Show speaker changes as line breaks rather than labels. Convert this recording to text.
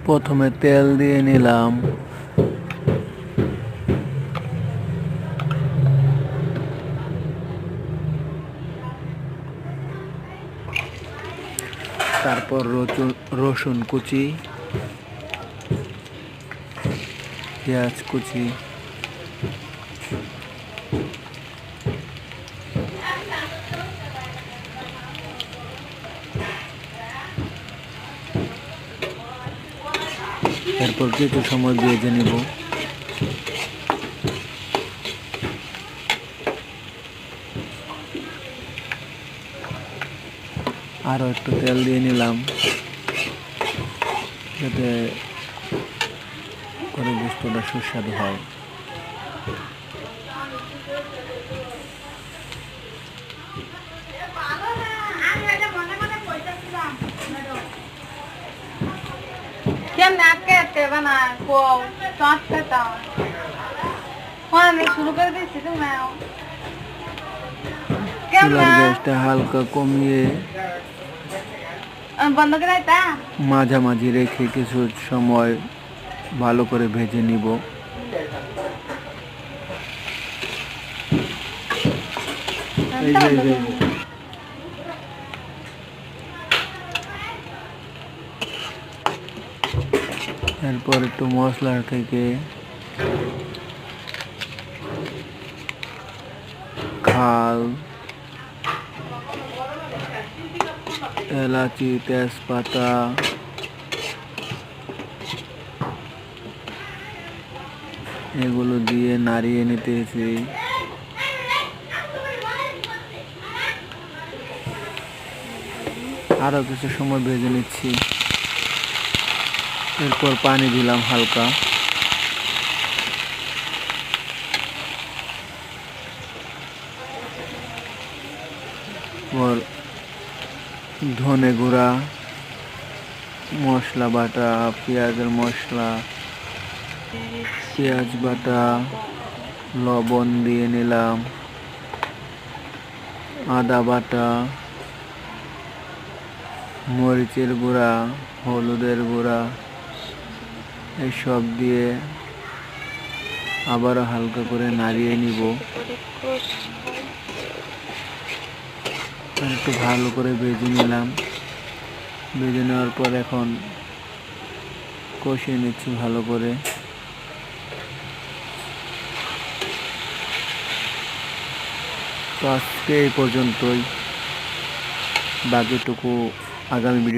প্রথমে তেল দিয়ে নিলাম, তারপর রসুন কুচি, পেঁয়াজ কুচি, এরপর কিছু সময় ভেজে নিব। আরো একটু তেল দিয়ে নিলাম যাতে করে বস্তুটা সুস্বাদু হয়। চুলার গ্যাসটা হালকা কমিয়ে মাঝামাঝি রেখে কিছু সময় ভালো করে ভেজে নিব। এরপর একটু মশলা থেকে খাল, এলাচি, তেজপাতা, এগুলো দিয়ে নাড়িয়ে নিতেছি। আরো কিছু সময় ভেজে নিচ্ছি। এরপর পানি দিলাম হালকা, ধনে গুঁড়া, মশলা বাটা, পেঁয়াজের মশলা, পেঁয়াজ বাটা, লবণ দিয়ে নিলাম, আদা বাটা, মরিচের গুঁড়া, হলুদের গুঁড়া, এসব দিয়ে আবারও হালকা করে নাড়িয়ে নিব। একটু ভালো করে ভেজে নিলাম। ভেজে নেওয়ার পর এখন কষিয়ে নিচ্ছি ভালো করে। তো আজকে এই পর্যন্তই, বাকিটুকু আগামী ভিডিও